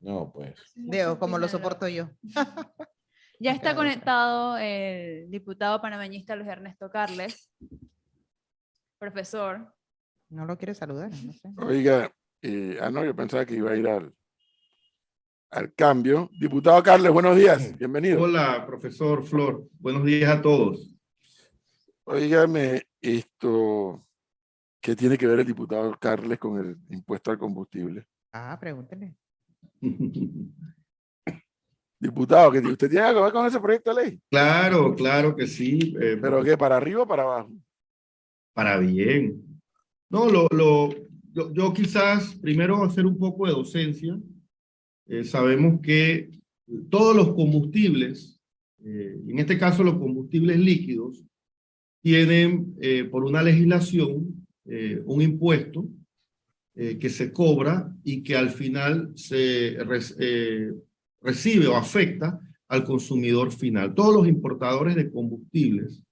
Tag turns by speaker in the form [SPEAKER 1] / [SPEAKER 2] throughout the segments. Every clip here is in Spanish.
[SPEAKER 1] No, pues.
[SPEAKER 2] Digo, como lo soporto yo.
[SPEAKER 3] Ya está
[SPEAKER 2] Claro.
[SPEAKER 3] conectado el diputado panameñista Luis Ernesto Carles, profesor.
[SPEAKER 2] No lo quiere saludar, no sé.
[SPEAKER 4] Oiga, no, yo pensaba que iba a ir al cambio. Diputado Carles, buenos días, bienvenido.
[SPEAKER 5] Hola, profesor Flor. Buenos días a todos.
[SPEAKER 4] Óigame, ¿qué tiene que ver el diputado Carles con el impuesto al combustible?
[SPEAKER 2] Ah, pregúntele.
[SPEAKER 4] Diputado, ¿que usted tiene que ver con ese proyecto de ley?
[SPEAKER 5] Claro, claro que sí.
[SPEAKER 4] ¿Pero qué, para arriba o para abajo?
[SPEAKER 5] Para bien. No, yo quizás primero hacer un poco de docencia. Sabemos que todos los combustibles, en este caso los combustibles líquidos, tienen por una legislación un impuesto que se cobra y que al final recibe o afecta al consumidor final. Todos los importadores de combustibles,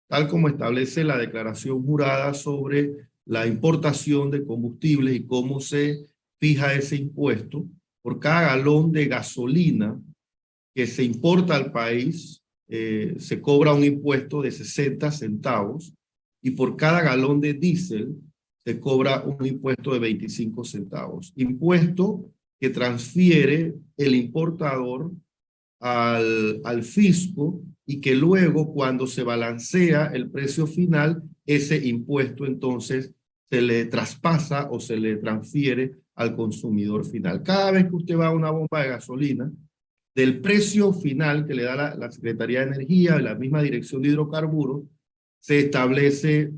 [SPEAKER 5] tal como establece la declaración jurada sobre la importación de combustibles y cómo se fija ese impuesto, por cada galón de gasolina que se importa al país, se cobra un impuesto de 60 centavos y por cada galón de diésel se cobra un impuesto de 25 centavos. Impuesto que transfiere el importador al fisco y que luego cuando se balancea el precio final, ese impuesto entonces se le traspasa o se le transfiere al consumidor final. Cada vez que usted va a una bomba de gasolina, del precio final que le da la Secretaría de Energía, la misma Dirección de Hidrocarburos, se establece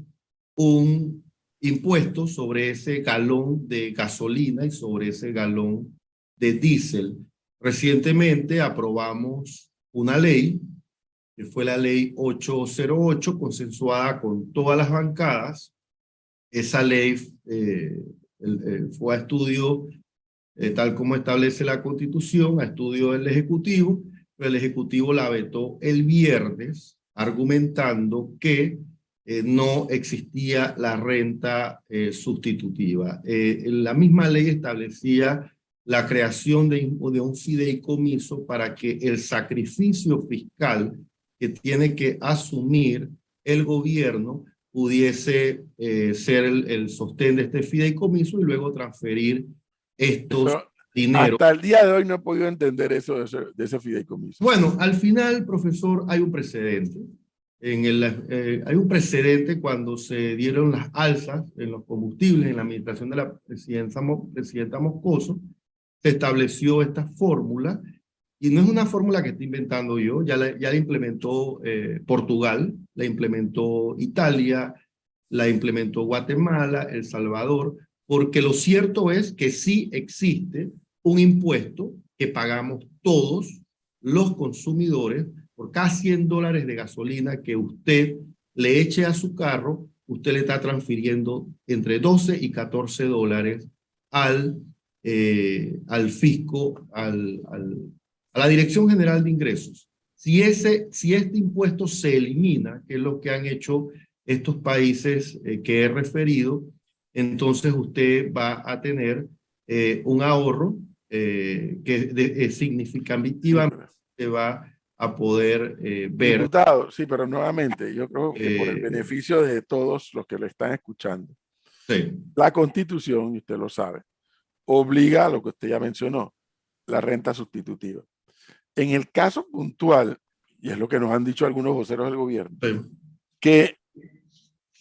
[SPEAKER 5] un impuesto sobre ese galón de gasolina y sobre ese galón de diésel. Recientemente aprobamos una ley, que fue la ley 808, consensuada con todas las bancadas. Esa ley fue a estudio, tal como establece la Constitución, a estudio del Ejecutivo, pero el Ejecutivo la vetó el viernes, argumentando que no existía la renta sustitutiva. La misma ley establecía la creación de un fideicomiso para que el sacrificio fiscal que tiene que asumir el gobierno pudiese ser el sostén de este fideicomiso y luego transferir estos dineros.
[SPEAKER 4] Hasta el día de hoy no he podido entender eso de ese fideicomiso.
[SPEAKER 5] Bueno, al final, profesor, hay un precedente. Hay un precedente cuando se dieron las alzas en los combustibles en la administración de la presidenta Moscoso. Se estableció esta fórmula, y no es una fórmula que estoy inventando yo, ya la implementó Portugal, la implementó Italia, la implementó Guatemala, El Salvador, porque lo cierto es que sí existe un impuesto que pagamos todos los consumidores por cada $100 de gasolina que usted le eche a su carro, usted le está transfiriendo entre 12 y 14 dólares al fisco, a la Dirección General de Ingresos. Si este impuesto se elimina, que es lo que han hecho estos países que he referido, entonces usted va a tener un ahorro que significativamente va a poder ver.
[SPEAKER 4] Diputado, sí, pero nuevamente, yo creo que por el beneficio de todos los que lo están escuchando,
[SPEAKER 5] Sí.
[SPEAKER 4] la Constitución, y usted lo sabe, obliga a lo que usted ya mencionó, la renta sustitutiva. En el caso puntual, y es lo que nos han dicho algunos voceros del gobierno,
[SPEAKER 5] Sí.
[SPEAKER 4] que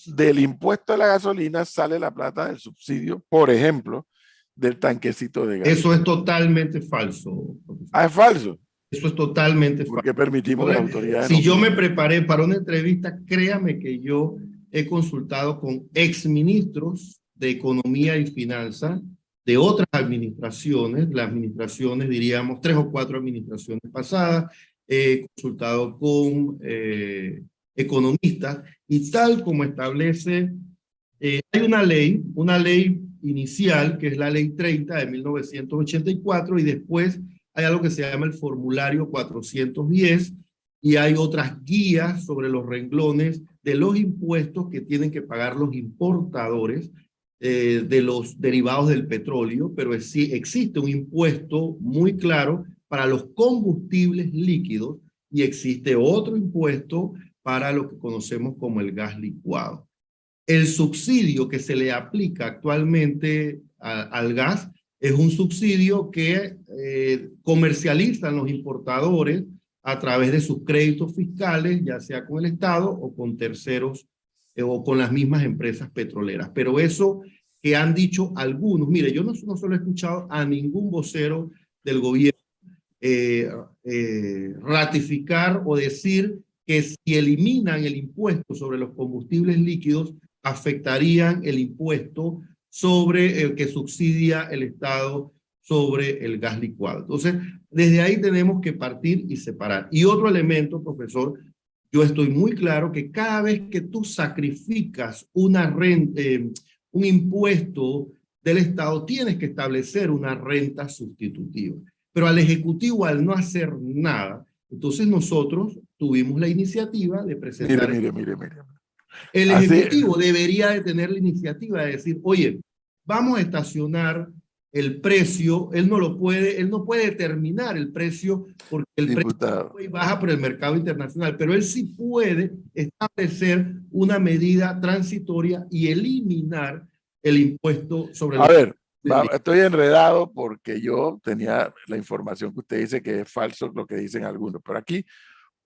[SPEAKER 4] del impuesto a la gasolina sale la plata del subsidio, por ejemplo, del tanquecito de gas.
[SPEAKER 5] Eso es totalmente falso.
[SPEAKER 4] Ah, es falso.
[SPEAKER 5] Eso es totalmente falso.
[SPEAKER 4] Porque permitimos que las autoridades.
[SPEAKER 5] Si yo me preparé para una entrevista, créame que yo he consultado con exministros de Economía y Finanzas de otras administraciones, las administraciones, diríamos, 3 o 4 administraciones pasadas, he consultado con economistas, y tal como establece, hay una ley inicial, que es la Ley 30 de 1984, y después hay algo que se llama el formulario 410, y hay otras guías sobre los renglones de los impuestos que tienen que pagar los importadores de los derivados del petróleo, pero sí existe un impuesto muy claro para los combustibles líquidos y existe otro impuesto para lo que conocemos como el gas licuado. El subsidio que se le aplica actualmente al gas es un subsidio que comercializan los importadores a través de sus créditos fiscales, ya sea con el Estado o con terceros o con las mismas empresas petroleras. Pero eso que han dicho algunos, mire, yo no solo he escuchado a ningún vocero del gobierno ratificar o decir que si eliminan el impuesto sobre los combustibles líquidos, afectarían el impuesto sobre el que subsidia el Estado sobre el gas licuado. Entonces, desde ahí tenemos que partir y separar. Y otro elemento, profesor, yo estoy muy claro que cada vez que tú sacrificas una renta, un impuesto del Estado, tienes que establecer una renta sustitutiva. Pero al Ejecutivo, al no hacer nada, entonces nosotros tuvimos la iniciativa de presentar...
[SPEAKER 4] Mire.
[SPEAKER 5] El
[SPEAKER 4] Así,
[SPEAKER 5] Ejecutivo debería de tener la iniciativa de decir, oye, vamos a estacionar el precio, él no puede determinar el precio porque el
[SPEAKER 4] diputado,
[SPEAKER 5] precio baja por el mercado internacional, pero él sí puede establecer una medida transitoria y eliminar el impuesto sobre
[SPEAKER 4] a ver, estoy enredado porque yo tenía la información que usted dice que es falso lo que dicen algunos, pero aquí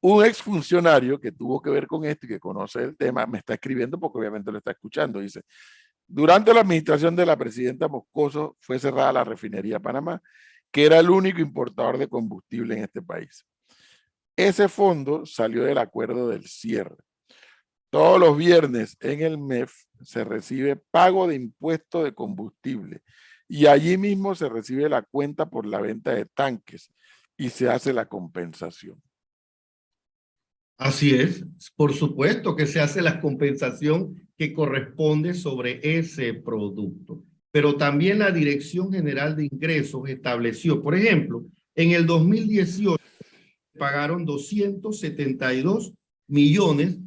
[SPEAKER 4] un exfuncionario que tuvo que ver con esto y que conoce el tema me está escribiendo porque obviamente lo está escuchando. Dice, durante la administración de la presidenta Moscoso fue cerrada la refinería de Panamá, que era el único importador de combustible en este país. Ese fondo salió del acuerdo del cierre. Todos los viernes en el MEF se recibe pago de impuesto de combustible y allí mismo se recibe la cuenta por la venta de tanques y se hace la compensación.
[SPEAKER 5] Así es, por supuesto que se hace la compensación que corresponde sobre ese producto. Pero también la Dirección General de Ingresos estableció, por ejemplo, en el 2018 pagaron 272 millones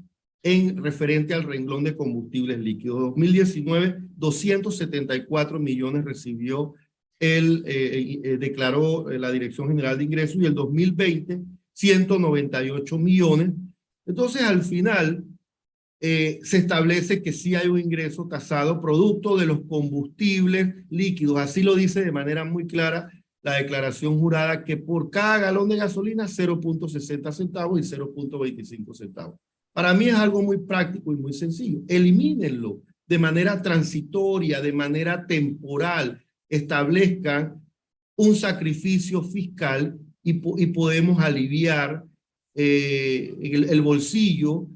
[SPEAKER 5] en referente al renglón de combustibles líquidos. 2019, 274 millones recibió declaró la Dirección General de Ingresos y el 2020, 198 millones. Entonces, al final, se establece que sí hay un ingreso tasado producto de los combustibles líquidos. Así lo dice de manera muy clara la declaración jurada, que por cada galón de gasolina 0.60 centavos y 0.25 centavos. Para mí es algo muy práctico y muy sencillo. Elimínenlo de manera transitoria, de manera temporal. Establezcan un sacrificio fiscal y podemos aliviar el bolsillo,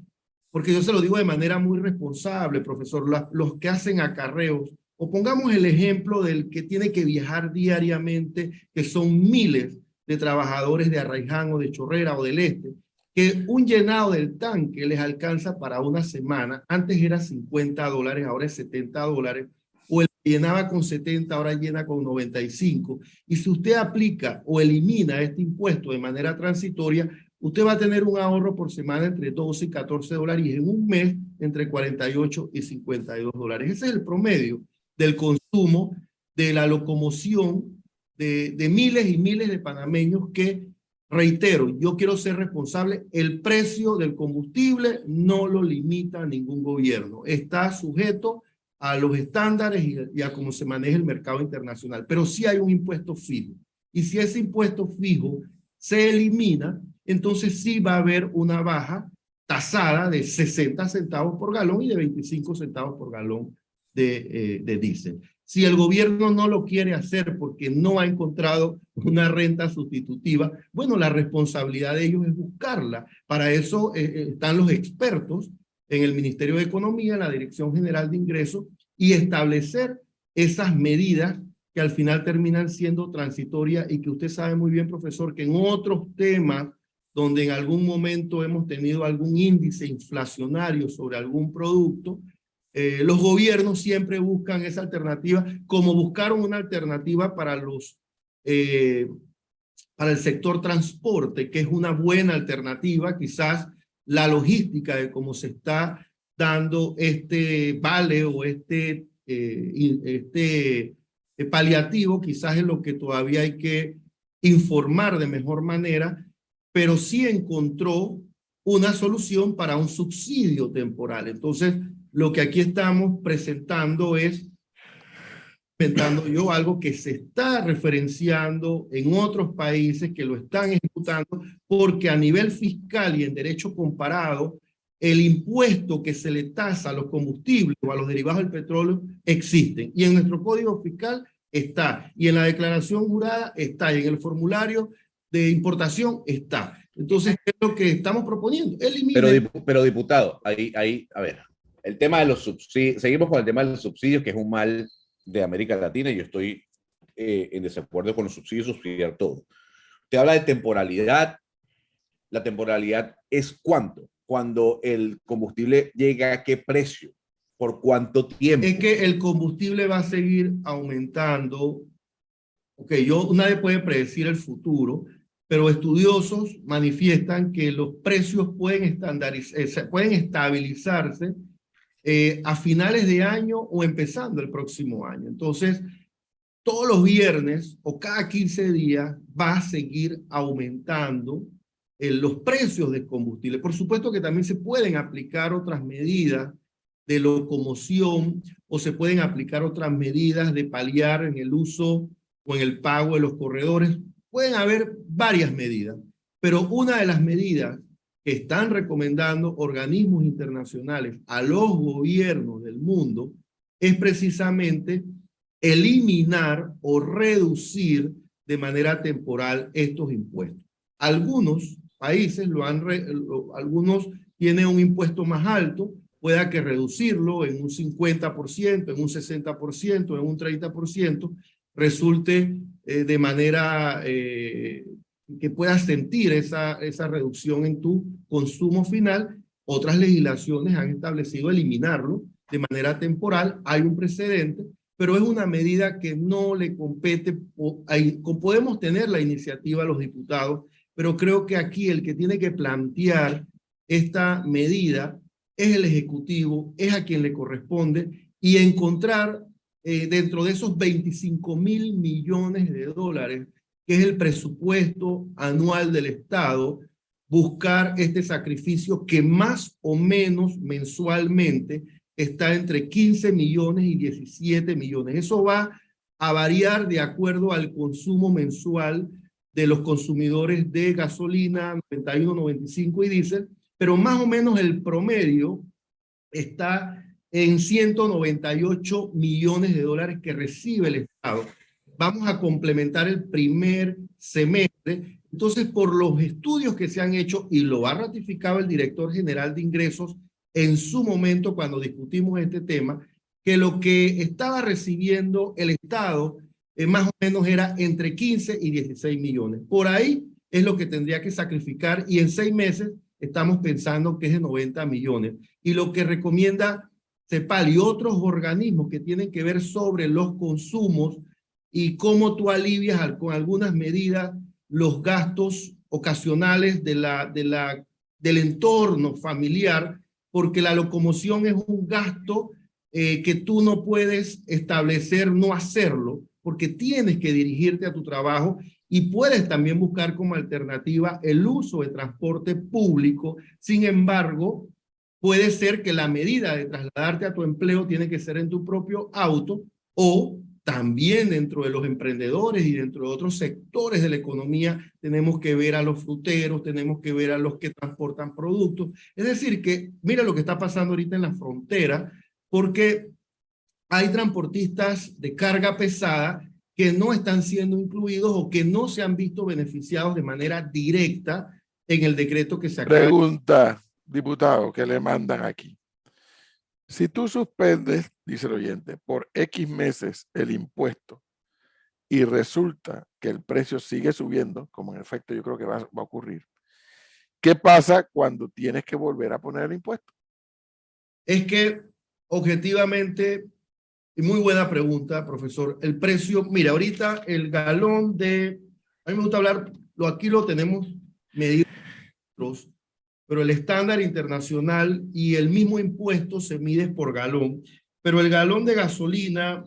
[SPEAKER 5] porque yo se lo digo de manera muy responsable, profesor, los que hacen acarreos, o pongamos el ejemplo del que tiene que viajar diariamente, que son miles de trabajadores de Arraiján o de Chorrera o del Este, que un llenado del tanque les alcanza para una semana. Antes era $50, ahora es $70, o el que llenaba con 70 ahora llena con 95, y si usted aplica o elimina este impuesto de manera transitoria, usted va a tener un ahorro por semana entre 12 y 14 dólares y en un mes entre 48 y 52 dólares. Ese es el promedio del consumo de la locomoción de miles y miles de panameños que, reitero, yo quiero ser responsable, el precio del combustible no lo limita ningún gobierno, está sujeto a los estándares y a cómo se maneja el mercado internacional, pero sí hay un impuesto fijo. Y si ese impuesto fijo se elimina, entonces sí va a haber una baja tasada de 60 centavos por galón y de 25 centavos por galón de diésel. Si el gobierno no lo quiere hacer porque no ha encontrado una renta sustitutiva, bueno, la responsabilidad de ellos es buscarla. Para eso están los expertos en el Ministerio de Economía, en la Dirección General de Ingresos, y establecer esas medidas que al final terminan siendo transitorias y que usted sabe muy bien, profesor, que en otros temas donde en algún momento hemos tenido algún índice inflacionario sobre algún producto, los gobiernos siempre buscan esa alternativa, como buscaron una alternativa para el sector transporte, que es una buena alternativa, quizás la logística de cómo se está dando este vale o este paliativo, quizás es lo que todavía hay que informar de mejor manera, pero sí encontró una solución para un subsidio temporal. Entonces, lo que aquí estamos presentando es algo que se está referenciando en otros países que lo están ejecutando, porque a nivel fiscal y en derecho comparado, el impuesto que se le tasa a los combustibles o a los derivados del petróleo existen. Y en nuestro código fiscal está, y en la declaración jurada está, y en el formulario de importación está. Entonces, ¿qué es lo que estamos proponiendo?
[SPEAKER 1] Pero diputado, ahí, a ver, el tema de los subsidios, seguimos con el tema de los subsidios, que es un mal de América Latina, y yo estoy en desacuerdo con los subsidios, subsidiar todo. Usted habla de temporalidad. ¿La temporalidad es cuánto? Cuando el combustible llega a qué precio, por cuánto tiempo.
[SPEAKER 5] Es que el combustible va a seguir aumentando. Ok, nadie puede predecir el futuro, pero estudiosos manifiestan que los precios pueden estabilizarse a finales de año o empezando el próximo año. Entonces, todos los viernes o cada 15 días va a seguir aumentando los precios del combustible. Por supuesto que también se pueden aplicar otras medidas de locomoción o se pueden aplicar otras medidas de paliar en el uso o en el pago de los corredores. Pueden haber varias medidas, pero una de las medidas que están recomendando organismos internacionales a los gobiernos del mundo es precisamente eliminar o reducir de manera temporal estos impuestos. Algunos países algunos tienen un impuesto más alto, pueda que reducirlo en un 50%, en un 60%, en un 30%, resulte de manera que puedas sentir esa reducción en tu consumo final. Otras legislaciones han establecido eliminarlo de manera temporal. Hay un precedente, pero es una medida que no le compete. Podemos tener la iniciativa a los diputados, pero creo que aquí el que tiene que plantear esta medida es el Ejecutivo, es a quien le corresponde, y encontrar dentro de esos 25.000 millones de dólares, que es el presupuesto anual del Estado, buscar este sacrificio que más o menos mensualmente está entre 15 millones y 17 millones. Eso va a variar de acuerdo al consumo mensual de los consumidores de gasolina, 91, 95 y diésel, pero más o menos el promedio está en 198 millones de dólares que recibe el Estado. Vamos a complementar el primer semestre. Entonces, por los estudios que se han hecho, y lo ha ratificado el director general de ingresos en su momento cuando discutimos este tema, que lo que estaba recibiendo el Estado más o menos era entre 15 y 16 millones. Por ahí es lo que tendría que sacrificar, y en 6 meses estamos pensando que es de 90 millones. Y lo que recomienda CEPAL y otros organismos que tienen que ver sobre los consumos y cómo tú alivias con algunas medidas los gastos ocasionales del entorno familiar, porque la locomoción es un gasto que tú no puedes establecer no hacerlo, porque tienes que dirigirte a tu trabajo, y puedes también buscar como alternativa el uso de transporte público. Sin embargo, puede ser que la medida de trasladarte a tu empleo tiene que ser en tu propio auto, o también dentro de los emprendedores y dentro de otros sectores de la economía tenemos que ver a los fruteros, tenemos que ver a los que transportan productos. Es decir que mira lo que está pasando ahorita en la frontera, porque hay transportistas de carga pesada que no están siendo incluidos o que no se han visto beneficiados de manera directa en el decreto que se acaba.
[SPEAKER 4] Pregunta, diputado, que le mandan aquí. Si tú suspendes, dice el oyente, por X meses el impuesto y resulta que el precio sigue subiendo, como en efecto yo creo que va a ocurrir, ¿qué pasa cuando tienes que volver a poner el impuesto?
[SPEAKER 5] Es que objetivamente, y muy buena pregunta, profesor, el precio, mira, ahorita el galón a mí me gusta hablar, aquí lo tenemos medido, pero el estándar internacional y el mismo impuesto se mide por galón, pero el galón de gasolina,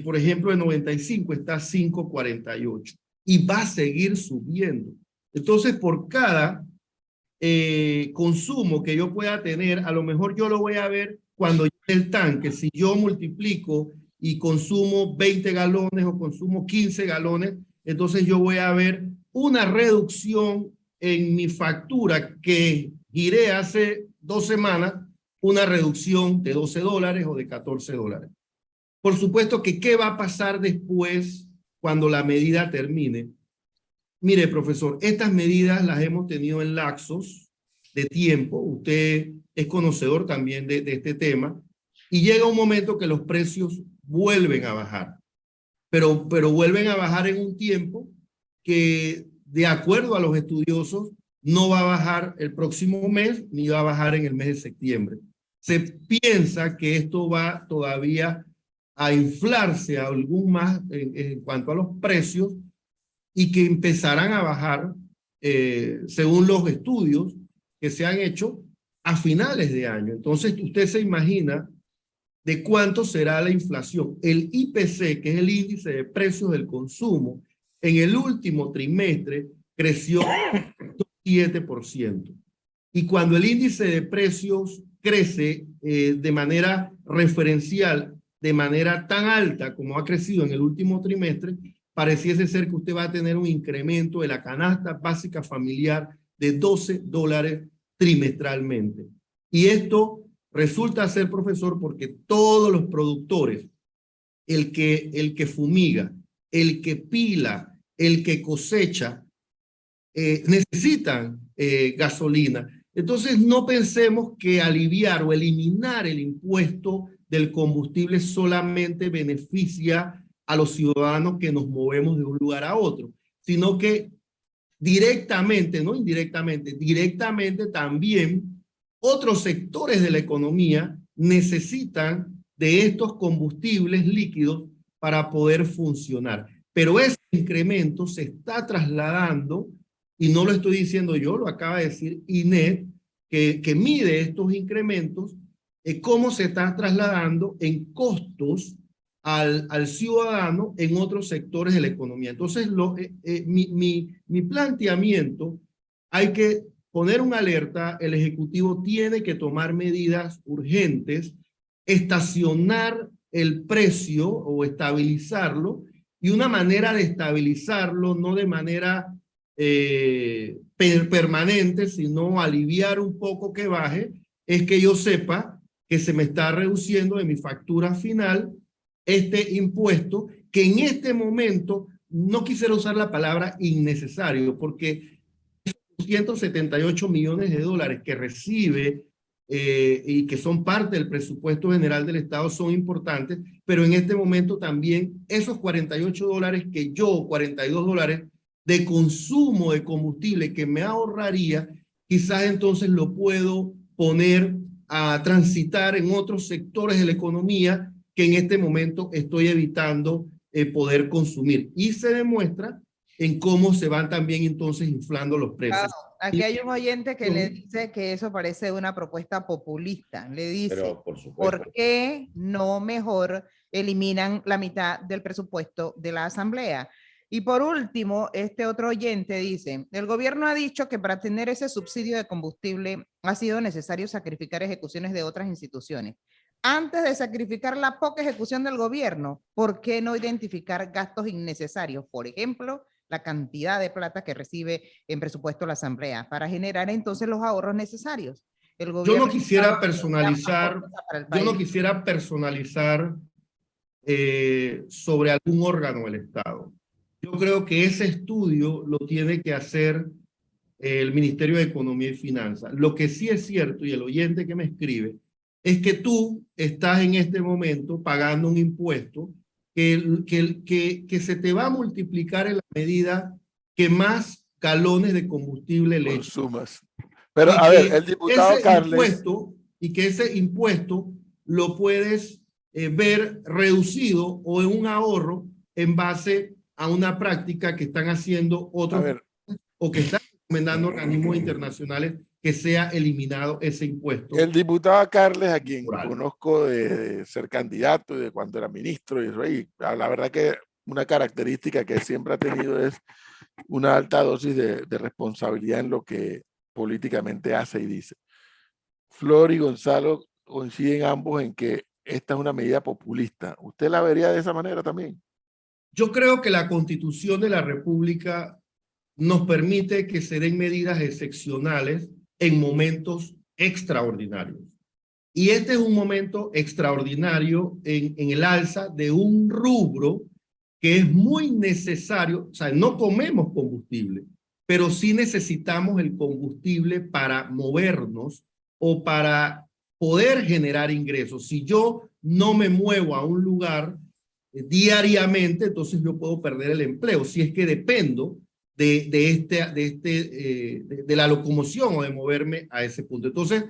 [SPEAKER 5] por ejemplo, de 95 está a 5.48 y va a seguir subiendo. Entonces, por cada consumo que yo pueda tener, a lo mejor yo lo voy a ver cuando llene el tanque. Si yo multiplico y consumo 20 galones o consumo 15 galones, entonces yo voy a ver una reducción en mi factura que giré hace 2 semanas, una reducción de $12 o de $14. Por supuesto que ¿qué va a pasar después cuando la medida termine? Mire, profesor, estas medidas las hemos tenido en lapsos de tiempo. Usted es conocedor también de este tema. Y llega un momento que los precios vuelven a bajar. Pero vuelven a bajar en un tiempo que, de acuerdo a los estudiosos, no va a bajar el próximo mes ni va a bajar en el mes de septiembre. Se piensa que esto va todavía a inflarse algún más en cuanto a los precios y que empezarán a bajar, según los estudios que se han hecho, a finales de año. Entonces, usted se imagina de cuánto será la inflación. El IPC, que es el índice de precios del consumo, en el último trimestre creció 7%. Y cuando el índice de precios crece de manera referencial, de manera tan alta como ha crecido en el último trimestre, pareciese ser que usted va a tener un incremento de la canasta básica familiar de $12 trimestralmente. Y esto resulta ser, profesor, porque todos los productores, el que fumiga, el que pila, el que cosecha, necesitan gasolina. Entonces no pensemos que aliviar o eliminar el impuesto del combustible solamente beneficia a los ciudadanos que nos movemos de un lugar a otro, sino que directamente, no indirectamente, directamente también otros sectores de la economía necesitan de estos combustibles líquidos para poder funcionar. Pero ese incremento se está trasladando, y no lo estoy diciendo yo, lo acaba de decir INET, que mide estos incrementos, cómo se está trasladando en costos al ciudadano en otros sectores de la economía. Entonces, mi planteamiento, hay que poner una alerta, el Ejecutivo tiene que tomar medidas urgentes, estacionar el precio o estabilizarlo, y una manera de estabilizarlo, no de manera permanente, sino aliviar un poco que baje, es que yo sepa que se me está reduciendo de mi factura final este impuesto, que en este momento no quisiera usar la palabra innecesario, porque 178 millones de dólares que recibe y que son parte del presupuesto general del Estado son importantes, pero en este momento también esos $48 que yo, $42 de consumo de combustible que me ahorraría, quizás entonces lo puedo poner a transitar en otros sectores de la economía que en este momento estoy evitando poder consumir. Y se demuestra en cómo se van también entonces inflando los precios.
[SPEAKER 2] Aquí hay un oyente que le dice que eso parece una propuesta populista. Le dice,
[SPEAKER 1] Pero, por supuesto,
[SPEAKER 2] ¿por qué no mejor eliminan la mitad del presupuesto de la Asamblea? Y por último, este otro oyente dice, el gobierno ha dicho que para tener ese subsidio de combustible ha sido necesario sacrificar ejecuciones de otras instituciones. Antes de sacrificar la poca ejecución del gobierno, ¿por qué no identificar gastos innecesarios? Por ejemplo, la cantidad de plata que recibe en presupuesto la Asamblea para generar entonces los ahorros necesarios. El
[SPEAKER 5] Yo no quisiera personalizar, sobre algún órgano del Estado. Yo creo que ese estudio lo tiene que hacer el Ministerio de Economía y Finanzas. Lo que sí es cierto, y el oyente que me escribe, es que tú estás en este momento pagando un impuesto que se te va a multiplicar en la medida que más galones de combustible le
[SPEAKER 4] consumas. Pero a ver, el diputado Carles...
[SPEAKER 5] Y que ese impuesto lo puedes ver reducido o en un ahorro en base a una práctica que están haciendo otros o que están recomendando organismos internacionales que sea eliminado ese impuesto.
[SPEAKER 4] El diputado Carles, a quien
[SPEAKER 5] Moral.
[SPEAKER 4] conozco de ser candidato y de cuando era ministro, y eso, y la verdad que una característica que siempre ha tenido es una alta dosis de responsabilidad en lo que políticamente hace y dice. Flor y Gonzalo coinciden ambos en que esta es una medida populista. ¿Usted la vería de esa manera también?
[SPEAKER 5] Yo creo que la Constitución de la República nos permite que se den medidas excepcionales en momentos extraordinarios. Y este es un momento extraordinario en el alza de un rubro que es muy necesario. O sea, no comemos combustible, pero sí necesitamos el combustible para movernos o para poder generar ingresos. Si yo no me muevo a un lugar diariamente, entonces yo puedo perder el empleo. Si es que dependo de la locomoción o de moverme a ese punto. Entonces,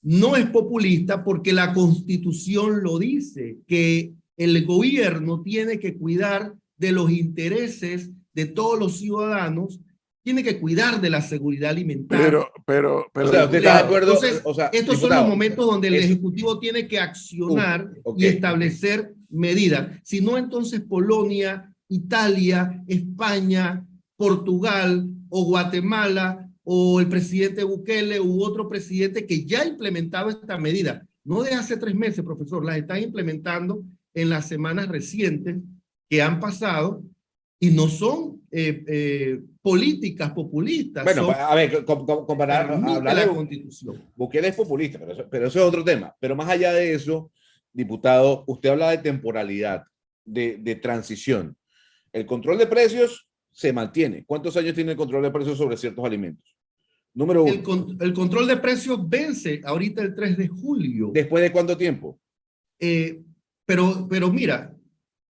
[SPEAKER 5] no es populista porque la Constitución lo dice, que el gobierno tiene que cuidar de los intereses de todos los ciudadanos, tiene que cuidar de la seguridad alimentaria.
[SPEAKER 4] Pero,
[SPEAKER 1] o sea, ¿usted está de acuerdo?
[SPEAKER 5] Entonces,
[SPEAKER 1] O sea,
[SPEAKER 5] estos son los momentos donde el Ejecutivo tiene que accionar y establecer medidas. Si no, entonces Polonia, Italia, España, Portugal o Guatemala o el presidente Bukele u otro presidente que ya ha implementado esta medida, no de hace 3 meses, profesor, las están implementando en las semanas recientes que han pasado y no son políticas populistas.
[SPEAKER 1] Bueno,
[SPEAKER 5] son,
[SPEAKER 1] a ver, comparar, hablar
[SPEAKER 5] la
[SPEAKER 1] de
[SPEAKER 5] Constitución.
[SPEAKER 1] Bukele es populista, pero eso es otro tema. Pero más allá de eso, diputado, usted habla de temporalidad, de transición. El control de precios se mantiene. ¿Cuántos años tiene el control de precios sobre ciertos alimentos? Número 1.
[SPEAKER 5] El control de precios vence ahorita el 3 de julio.
[SPEAKER 1] ¿Después de cuánto tiempo?
[SPEAKER 5] Pero mira,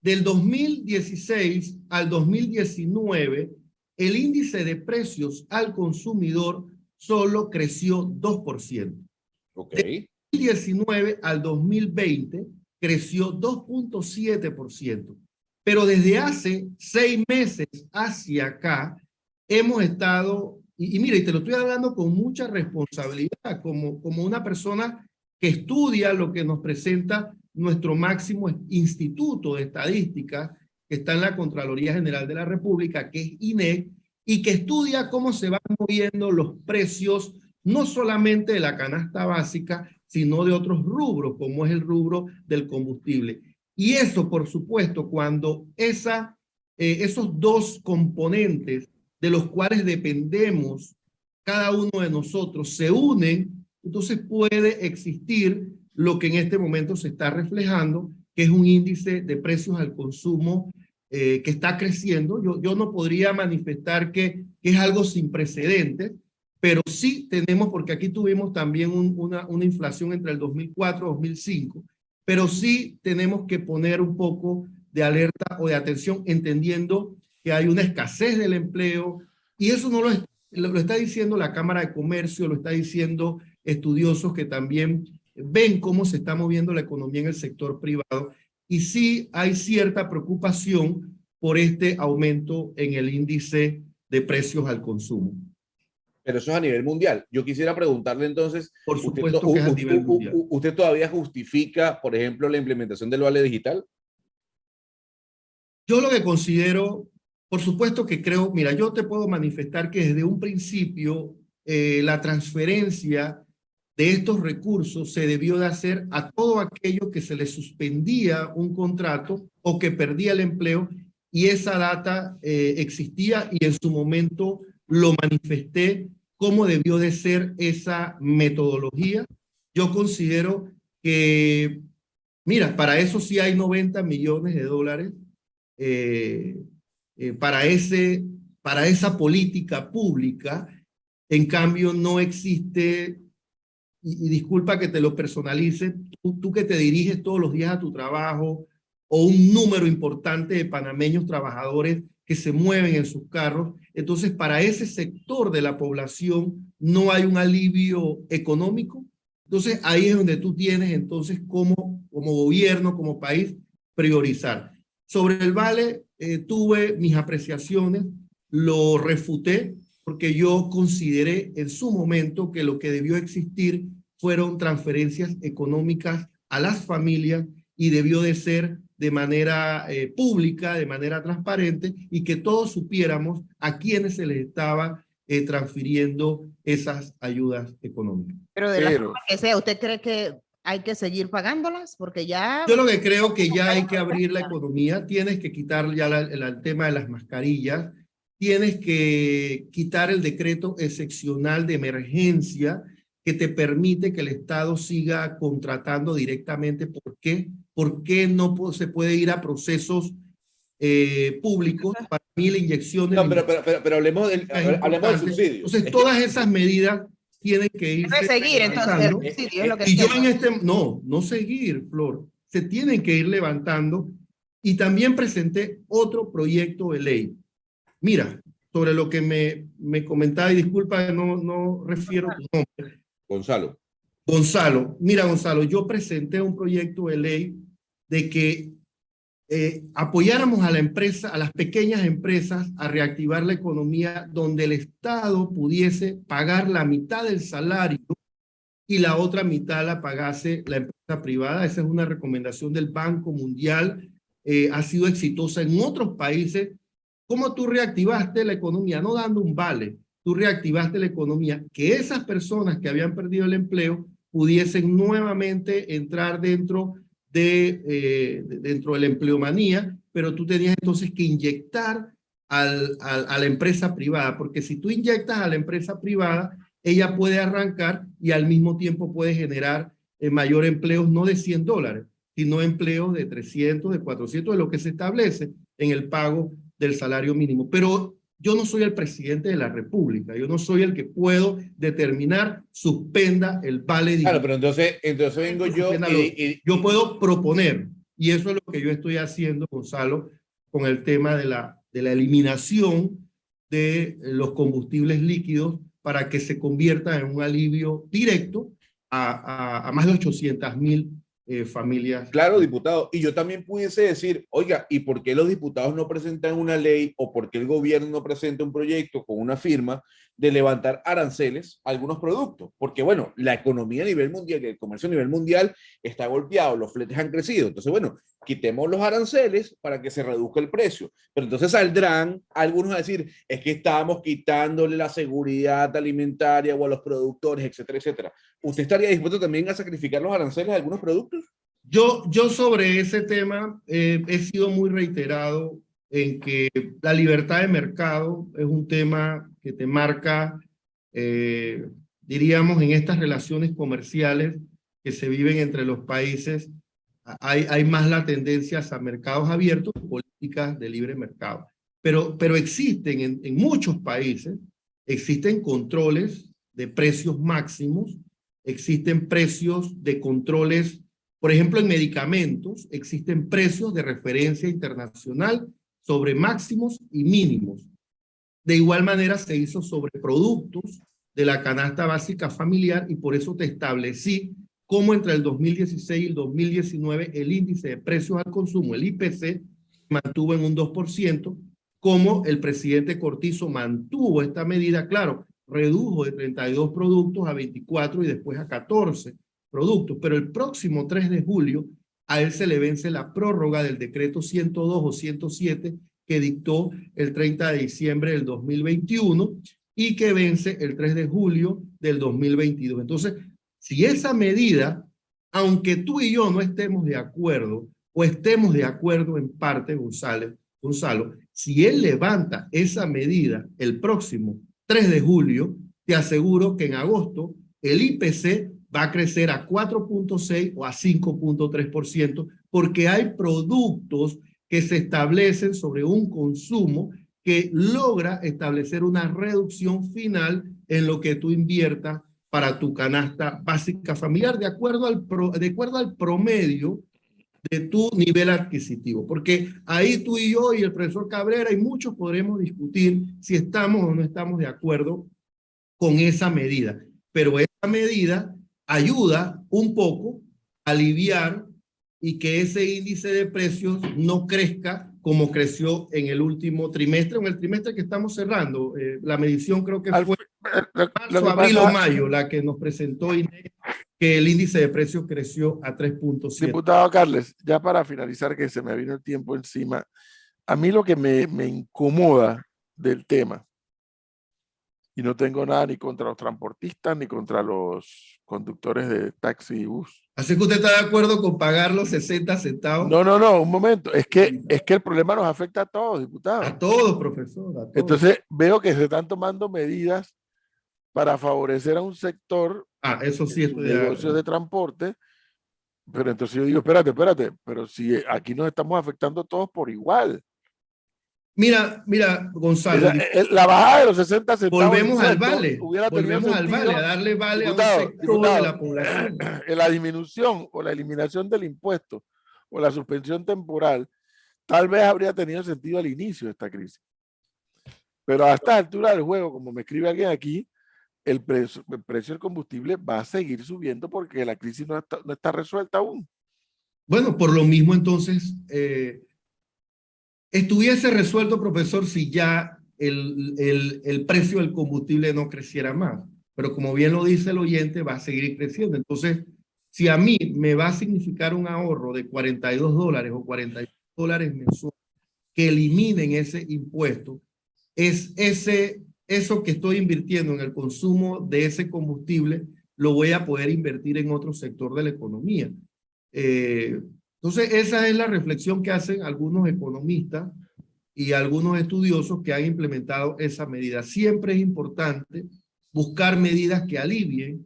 [SPEAKER 5] del 2016 al 2019, el índice de precios al consumidor solo creció 2%.
[SPEAKER 1] Ok.
[SPEAKER 5] Del 2019 al 2020 creció 2.7%. Pero desde hace 6 meses hacia acá hemos estado, y mira, y te lo estoy hablando con mucha responsabilidad, como una persona que estudia lo que nos presenta nuestro máximo instituto de estadística, que está en la Contraloría General de la República, que es INEC, y que estudia cómo se van moviendo los precios, no solamente de la canasta básica, sino de otros rubros, como es el rubro del combustible. Y eso, por supuesto, cuando esos dos componentes de los cuales dependemos cada uno de nosotros se unen, entonces puede existir lo que en este momento se está reflejando, que es un índice de precios al consumo que está creciendo. Yo no podría manifestar que es algo sin precedentes, pero sí tenemos, porque aquí tuvimos también una inflación entre el 2004 y 2005, pero sí tenemos que poner un poco de alerta o de atención, entendiendo que hay una escasez del empleo, y eso no lo está diciendo la Cámara de Comercio, lo está diciendo estudiosos que también ven cómo se está moviendo la economía en el sector privado, y sí hay cierta preocupación por este aumento en el índice de precios al consumo.
[SPEAKER 1] Pero eso es a nivel mundial. Yo quisiera preguntarle entonces,
[SPEAKER 5] por supuesto que es a nivel mundial.
[SPEAKER 1] ¿Usted todavía justifica, por ejemplo, la implementación del vale digital?
[SPEAKER 5] Yo lo que considero, por supuesto que creo, mira, yo te puedo manifestar que desde un principio la transferencia de estos recursos se debió de hacer a todo aquello que se le suspendía un contrato o que perdía el empleo, y esa data existía y en su momento lo manifesté cómo debió de ser esa metodología. Yo considero que, mira, para eso sí hay 90 millones de dólares para esa política pública. En cambio, no existe, y disculpa que te lo personalice, tú que te diriges todos los días a tu trabajo, o un número importante de panameños trabajadores que se mueven en sus carros, entonces para ese sector de la población no hay un alivio económico. Entonces ahí es donde tú tienes entonces como gobierno, como país, priorizar. Sobre el vale tuve mis apreciaciones, lo refuté, porque yo consideré en su momento que lo que debió existir fueron transferencias económicas a las familias y debió de ser de manera pública, de manera transparente, y que todos supiéramos a quiénes se les estaba transfiriendo esas ayudas económicas.
[SPEAKER 2] Pero de la forma que sea, ¿usted cree que hay que seguir pagándolas? Porque ya...
[SPEAKER 5] Yo lo que creo que ya hay que abrir la economía, tienes que quitar ya el tema de las mascarillas, tienes que quitar el decreto excepcional de emergencia que te permite que el Estado siga contratando directamente. ¿Por qué? ¿Por qué no se puede ir a procesos públicos? Para mí la inyección de...
[SPEAKER 1] No, pero hablemos del subsidio.
[SPEAKER 5] Entonces, todas esas medidas tienen que ir...
[SPEAKER 2] Debe seguir, entonces, el subsidio es lo que...
[SPEAKER 5] Y yo en no seguir, Flor. Se tienen que ir levantando. Y también presenté otro proyecto de ley. Mira, sobre lo que me comentaba, y disculpa, no refiero tu nombre. Gonzalo. Mira, Gonzalo, yo presenté un proyecto de ley de que apoyáramos a la empresa, a las pequeñas empresas, a reactivar la economía, donde el Estado pudiese pagar la mitad del salario y la otra mitad la pagase la empresa privada. Esa es una recomendación del Banco Mundial. Ha sido exitosa en otros países. ¿Cómo tú reactivaste la economía? No dando un vale. Tú reactivaste la economía, que esas personas que habían perdido el empleo pudiesen nuevamente entrar dentro de la empleomanía, pero tú tenías entonces que inyectar a la empresa privada, porque si tú inyectas a la empresa privada, ella puede arrancar y al mismo tiempo puede generar mayor empleos, no de $100, sino empleos de 300, de 400, de lo que se establece en el pago del salario mínimo. Pero yo no soy el presidente de la República, yo no soy el que puedo determinar, suspenda el vale.
[SPEAKER 1] Claro, pero entonces vengo yo
[SPEAKER 5] yo puedo proponer, y eso es lo que yo estoy haciendo, Gonzalo, con el tema de la eliminación de los combustibles líquidos para que se convierta en un alivio directo a más de 800,000 familias.
[SPEAKER 1] Claro, diputado. Y yo también pudiese decir, oiga, ¿y por qué los diputados no presentan una ley o por qué el gobierno no presenta un proyecto con una firma de levantar aranceles a algunos productos? Porque, bueno, la economía a nivel mundial, el comercio a nivel mundial está golpeado, los fletes han crecido. Entonces, bueno, quitemos los aranceles para que se reduzca el precio. Pero entonces saldrán algunos a decir, es que estábamos quitándole la seguridad alimentaria o a los productores, etcétera, etcétera. ¿Usted estaría dispuesto también a sacrificar los aranceles a algunos productos?
[SPEAKER 5] Yo sobre ese tema he sido muy reiterado en que la libertad de mercado es un tema que te marca, diríamos, en estas relaciones comerciales que se viven entre los países. Hay más la tendencia a mercados abiertos, políticas de libre mercado. Pero existen en muchos países, existen controles de precios máximos, existen precios de controles, por ejemplo, en medicamentos, existen precios de referencia internacional sobre máximos y mínimos. De igual manera se hizo sobre productos de la canasta básica familiar y por eso te establecí cómo entre el 2016 y el 2019 el índice de precios al consumo, el IPC, mantuvo en un 2%, como el presidente Cortizo mantuvo esta medida, claro, redujo de 32 productos a 24 y después a 14 productos, pero el próximo 3 de julio a él se le vence la prórroga del decreto 102 o 107 que dictó el 30 de diciembre del 2021 y que vence el 3 de julio del 2022. Entonces, si esa medida, aunque tú y yo no estemos de acuerdo o estemos de acuerdo en parte, Gonzalo, si él levanta esa medida el próximo 3 de julio, te aseguro que en agosto el IPC va a crecer a 4.6 o a 5.3%, porque hay productos que se establecen sobre un consumo que logra establecer una reducción final en lo que tú inviertas para tu canasta básica familiar, de acuerdo al promedio de tu nivel adquisitivo. Porque ahí tú y yo y el profesor Cabrera y muchos podremos discutir si estamos o no estamos de acuerdo con esa medida. Pero esa medida ayuda un poco a aliviar y que ese índice de precios no crezca como creció en el último trimestre, o en el trimestre que estamos cerrando. La medición creo que fue marzo, abril o mayo, la que nos presentó INE, que el índice de precios creció a 3.7.
[SPEAKER 4] Diputado Carles, ya para finalizar, que se me vino el tiempo encima, a mí lo que me incomoda del tema, y no tengo nada ni contra los transportistas ni contra los conductores de taxi y bus.
[SPEAKER 5] Así que usted está de acuerdo con pagar los 60 centavos.
[SPEAKER 4] No, un momento. Es que el problema nos afecta a todos, diputado.
[SPEAKER 5] A todos, profesor. A todos.
[SPEAKER 4] Entonces, veo que se están tomando medidas para favorecer a un sector
[SPEAKER 5] eso sí,
[SPEAKER 4] de negocios de transporte, pero entonces yo digo, espérate, pero si aquí nos estamos afectando todos por igual.
[SPEAKER 5] Mira, Gonzalo.
[SPEAKER 4] La bajada de los 60 centavos.
[SPEAKER 5] Volvemos al vale.
[SPEAKER 4] Volvemos
[SPEAKER 5] al vale, a darle vale a un sector de la población.
[SPEAKER 4] La disminución o la eliminación del impuesto o la suspensión temporal tal vez habría tenido sentido al inicio de esta crisis. Pero a esta altura del juego, como me escribe alguien aquí, el precio del combustible va a seguir subiendo porque la crisis no está resuelta aún.
[SPEAKER 5] Bueno, por lo mismo entonces, estuviese resuelto, profesor, si ya el precio del combustible no creciera más. Pero como bien lo dice el oyente, va a seguir creciendo. Entonces, si a mí me va a significar un ahorro de $42 o $42 mensuales que eliminen ese impuesto, es eso que estoy invirtiendo en el consumo de ese combustible, lo voy a poder invertir en otro sector de la economía. Entonces, esa es la reflexión que hacen algunos economistas y algunos estudiosos que han implementado esa medida. Siempre es importante buscar medidas que alivien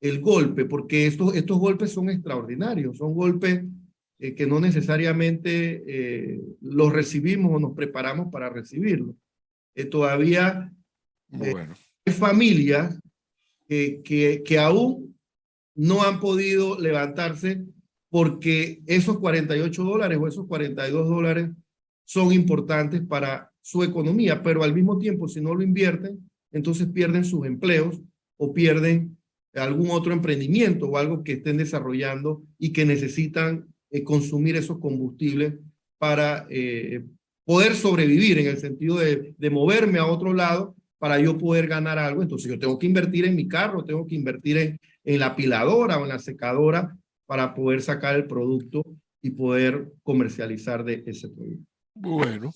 [SPEAKER 5] el golpe, porque estos golpes son extraordinarios, son golpes que no necesariamente los recibimos o nos preparamos para recibirlos. Todavía hay familias que aún no han podido levantarse porque esos $48 o esos $42 son importantes para su economía, pero al mismo tiempo, si no lo invierten, entonces pierden sus empleos o pierden algún otro emprendimiento o algo que estén desarrollando y que necesitan consumir esos combustibles para poder sobrevivir, en el sentido de moverme a otro lado para yo poder ganar algo. Entonces yo tengo que invertir en mi carro, tengo que invertir en la apiladora o en la secadora para poder sacar el producto y poder comercializar de ese producto.
[SPEAKER 4] Bueno,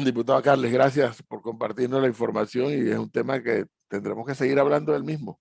[SPEAKER 4] diputado Carles, gracias por compartirnos la información y es un tema que tendremos que seguir hablando del mismo.